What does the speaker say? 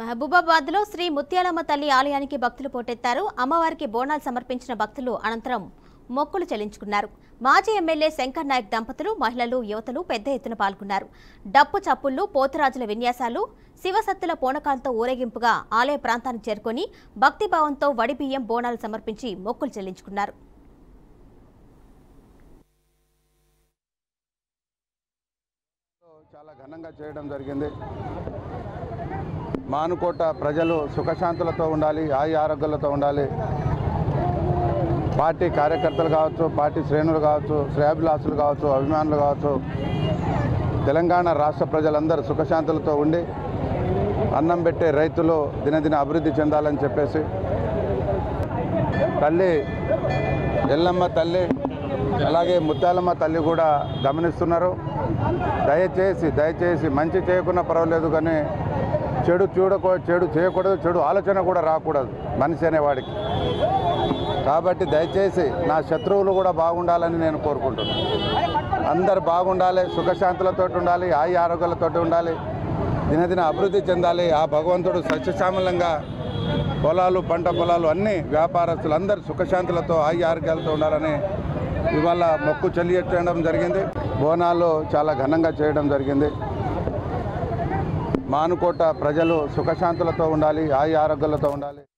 మహబూబాబాద్ లో శ్రీ ముత్యాలమ్మ తల్లి ఆలయానికి భక్తులు పోటెత్తారు. అమ్మవారికి బోనాలు సమర్పించిన భక్తులు అనంతరం మొక్కులు చెల్లించుకున్నారు. మాజీ ఎమ్మెల్యే శంకర్ నాయక్ దంపతులు, మహిళలు, యువతలు పెద్ద ఎత్తున పాల్గొన్నారు. డప్పు చప్పుళ్లు, పోతురాజుల విన్యాసాలు, శివసత్తుల పూనకాలతో ఊరేగింపుగా ఆలయ ప్రాంతానికి చేరుకొని భక్తిభావంతో వడిబియ్యం బోనాలు సమర్పించి మొక్కులు చెల్లించుకున్నారు. చాలా ఘనంగా చేయడం జరిగింది. మానుకోట ప్రజలు సుఖశాంతులతో ఉండాలి, ఆరోగ్యాలతో ఉండాలి. పార్టీ కార్యకర్తలు కావచ్చు, పార్టీ శ్రేణులు కావచ్చు, శ్రేయాభిలాషులు కావచ్చు, అభిమానులు కావచ్చు, తెలంగాణ రాష్ట్ర ప్రజలందరూ సుఖశాంతులతో ఉండి అన్నం పెట్టే రైతులు దినదిన అభివృద్ధి చెందాలని చెప్పేసి తల్లి ఎల్లమ్మ తల్లి అలాగే ముత్యాలమ్మ తల్లి కూడా గమనిస్తున్నారు. దయచేసి మంచి చేయకున్నా పర్వాలేదు, కానీ చెడు చేయకూడదు, చెడు ఆలోచన కూడా రాకూడదు మనిషి అనేవాడికి. కాబట్టి దయచేసి నా శత్రువులు కూడా బాగుండాలని నేను కోరుకుంటున్నాను. అందరు బాగుండాలి, సుఖశాంతులతో ఉండాలి, ఆరోగ్యాలతో ఉండాలి, దినదిన అభివృద్ధి చెందాలి. ఆ భగవంతుడు సస్యశ్యామలంగా పొలాలు, పంట పొలాలు అన్నీ వ్యాపారస్తులు అందరూ సుఖశాంతులతో ఆరోగ్యాలతో ఉండాలని ఇవాళ మొక్కు చెల్లించడం జరిగింది. బోనాలు చాలా ఘనంగా చేయడం జరిగింది. మానుకోట ప్రజలు సుఖశాంతులతో ఉండాలి, ఆరోగ్యాలతో ఉండాలి.